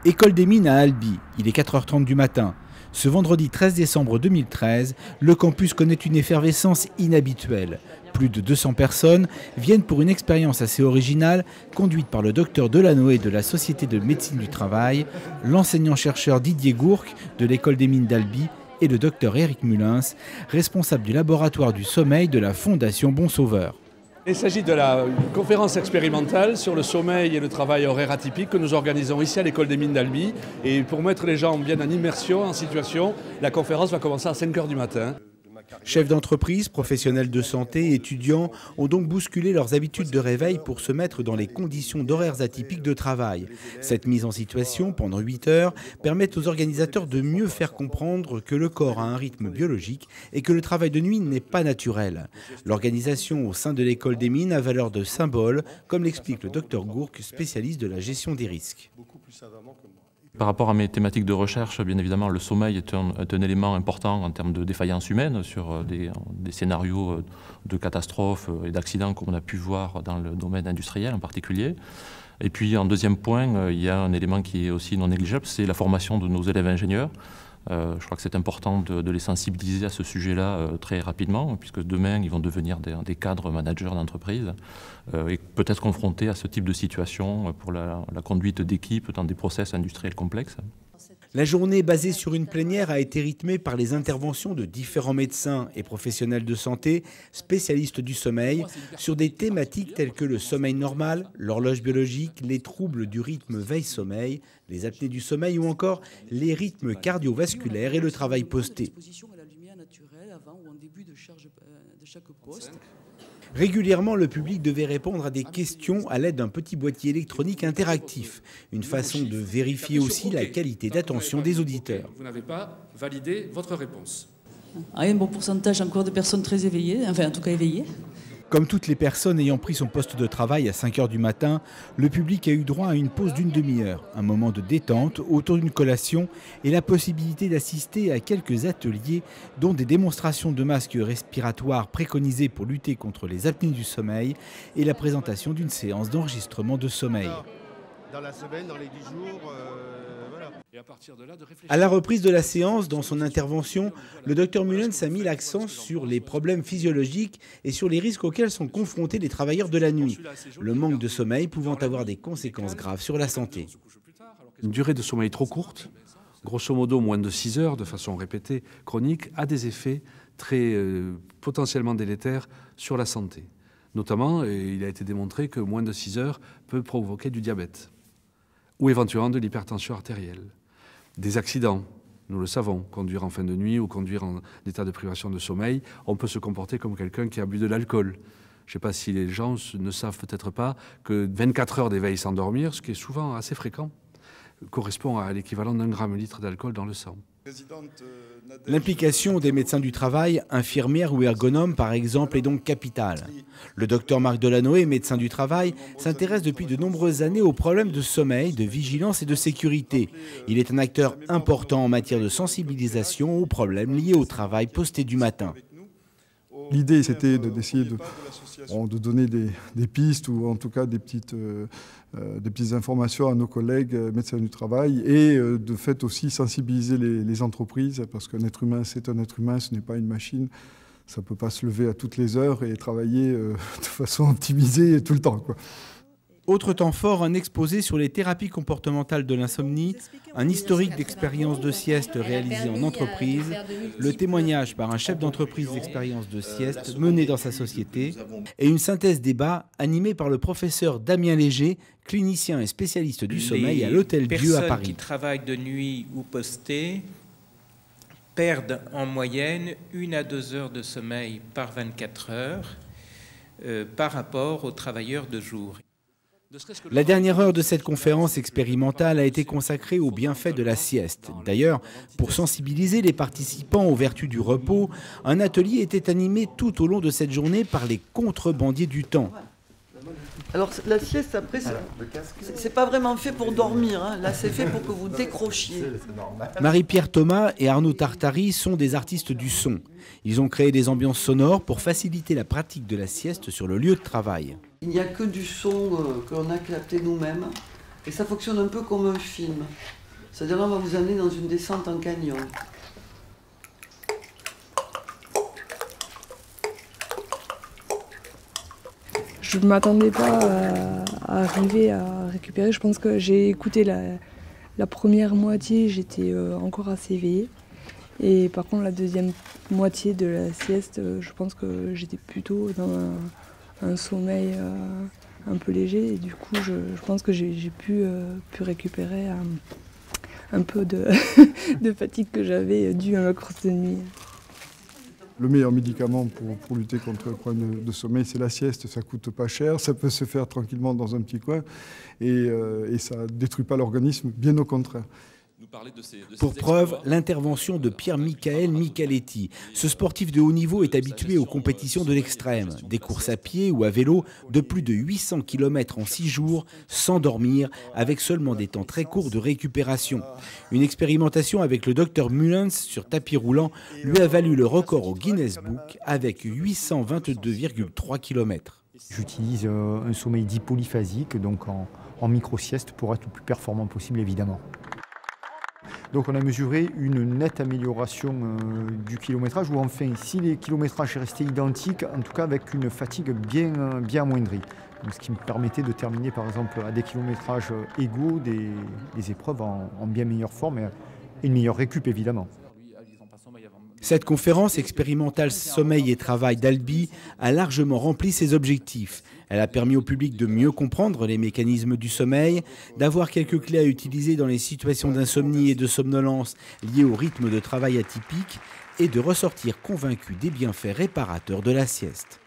École des mines à Albi, il est 4h30 du matin. Ce vendredi 13 décembre 2013, le campus connaît une effervescence inhabituelle. Plus de 200 personnes viennent pour une expérience assez originale conduite par le docteur Delanoë de la Société de médecine du travail, l'enseignant-chercheur Didier Gourc de l'École des mines d'Albi et le docteur Éric Mulins, responsable du laboratoire du sommeil de la Fondation Bon Sauveur. Il s'agit de la conférence expérimentale sur le sommeil et le travail horaire atypique que nous organisons ici à l'École des mines d'Albi. Et pour mettre les gens bien en immersion, en situation, la conférence va commencer à 5h du matin. Chefs d'entreprise, professionnels de santé, étudiants ont donc bousculé leurs habitudes de réveil pour se mettre dans les conditions d'horaires atypiques de travail. Cette mise en situation pendant 8 heures permet aux organisateurs de mieux faire comprendre que le corps a un rythme biologique et que le travail de nuit n'est pas naturel. L'organisation au sein de l'école des mines a valeur de symbole, comme l'explique le docteur Gourc, spécialiste de la gestion des risques. Par rapport à mes thématiques de recherche, bien évidemment, le sommeil est un élément important en termes de défaillance humaine sur des scénarios de catastrophes et d'accidents comme on a pu voir dans le domaine industriel en particulier. Et puis, en deuxième point, il y a un élément qui est aussi non négligeable, c'est la formation de nos élèves ingénieurs. Je crois que c'est important de les sensibiliser à ce sujet-là très rapidement, puisque demain, ils vont devenir des cadres managers d'entreprise et peut-être confrontés à ce type de situation pour la conduite d'équipe dans des process industriels complexes. La journée basée sur une plénière a été rythmée par les interventions de différents médecins et professionnels de santé, spécialistes du sommeil, sur des thématiques telles que le sommeil normal, l'horloge biologique, les troubles du rythme veille-sommeil, les apnées du sommeil ou encore les rythmes cardiovasculaires et le travail posté. Régulièrement, le public devait répondre à des questions à l'aide d'un petit boîtier électronique interactif, une façon de vérifier aussi la qualité d'attention des auditeurs. Vous n'avez pas validé votre réponse. Un bon pourcentage encore de personnes très éveillées, enfin en tout cas éveillées. Comme toutes les personnes ayant pris son poste de travail à 5h du matin, le public a eu droit à une pause d'une demi-heure, un moment de détente autour d'une collation et la possibilité d'assister à quelques ateliers, dont des démonstrations de masques respiratoires préconisés pour lutter contre les apnées du sommeil et la présentation d'une séance d'enregistrement de sommeil. Dans la semaine, dans les 10 jours, voilà. À la reprise de la séance, dans son intervention, le docteur Mulins a mis l'accent sur les problèmes physiologiques et sur les risques auxquels sont confrontés les travailleurs de la nuit, le manque de sommeil pouvant avoir des conséquences graves sur la santé. Une durée de sommeil trop courte, grosso modo moins de 6 heures de façon répétée, chronique, a des effets très potentiellement délétères sur la santé. Notamment, il a été démontré que moins de 6 heures peut provoquer du diabète ou éventuellement de l'hypertension artérielle. Des accidents, nous le savons, conduire en fin de nuit ou conduire en état de privation de sommeil, on peut se comporter comme quelqu'un qui a bu de l'alcool. Je ne sais pas si les gens ne savent peut-être pas que 24 heures d'éveil sans dormir, ce qui est souvent assez fréquent, correspond à l'équivalent d'1 gramme-litre d'alcool dans le sang. L'implication des médecins du travail, infirmières ou ergonomes par exemple, est donc capitale. Le docteur Marc Delanoë, médecin du travail, s'intéresse depuis de nombreuses années aux problèmes de sommeil, de vigilance et de sécurité. Il est un acteur important en matière de sensibilisation aux problèmes liés au travail posté du matin. L'idée, c'était d'essayer de donner des pistes ou en tout cas des petites informations à nos collègues médecins du travail et de fait aussi sensibiliser les entreprises parce qu'un être humain, c'est un être humain, ce n'est pas une machine. Ça ne peut pas se lever à toutes les heures et travailler de façon optimisée tout le temps, quoi. Autre temps fort, un exposé sur les thérapies comportementales de l'insomnie, un historique d'expériences de sieste réalisées en entreprise, le témoignage par un chef d'entreprise d'expériences de sieste menées dans sa société et une synthèse débat animée par le professeur Damien Léger, clinicien et spécialiste du sommeil à l'Hôtel Dieu à Paris. Les personnes qui travaillent de nuit ou postées perdent en moyenne 1 à 2 heures de sommeil par 24 heures par rapport aux travailleurs de jour. La dernière heure de cette conférence expérimentale a été consacrée aux bienfaits de la sieste. D'ailleurs, pour sensibiliser les participants aux vertus du repos, un atelier était animé tout au long de cette journée par les contrebandiers du temps. Alors la sieste, après, c'est pas vraiment fait pour dormir, hein. Là c'est fait pour que vous décrochiez. Marie-Pierre Thomas et Arnaud Tartari sont des artistes du son. Ils ont créé des ambiances sonores pour faciliter la pratique de la sieste sur le lieu de travail. Il n'y a que du son qu'on a capté nous-mêmes et ça fonctionne un peu comme un film. C'est-à-dire là on va vous amener dans une descente en canyon. Je ne m'attendais pas à arriver à récupérer. Je pense que j'ai écouté la première moitié, j'étais encore assez éveillée. Et par contre, la deuxième moitié de la sieste, je pense que j'étais plutôt dans un sommeil un peu léger. Et du coup, je pense que j'ai pu récupérer un peu de, de fatigue que j'avais due à ma course de nuit. Le meilleur médicament pour lutter contre le problème de sommeil, c'est la sieste. Ça coûte pas cher, ça peut se faire tranquillement dans un petit coin et ça ne détruit pas l'organisme, bien au contraire. Pour preuve, l'intervention de Pierre-Michael Micheletti. Ce sportif de haut niveau est habitué aux compétitions de l'extrême, des courses à pied ou à vélo de plus de 800 km en 6 jours, sans dormir, avec seulement des temps très courts de récupération. Une expérimentation avec le Dr Mullens sur tapis roulant lui a valu le record au Guinness Book avec 822,3 km. J'utilise un sommeil dit polyphasique, donc en micro-sieste pour être le plus performant possible évidemment. Donc on a mesuré une nette amélioration du kilométrage, ou enfin si les kilométrages restaient identiques, en tout cas avec une fatigue bien amoindrie. Donc, ce qui me permettait de terminer par exemple à des kilométrages égaux des épreuves en bien meilleure forme et une meilleure récup évidemment. Cette conférence expérimentale sommeil et travail d'Albi a largement rempli ses objectifs. Elle a permis au public de mieux comprendre les mécanismes du sommeil, d'avoir quelques clés à utiliser dans les situations d'insomnie et de somnolence liées au rythme de travail atypique et de ressortir convaincu des bienfaits réparateurs de la sieste.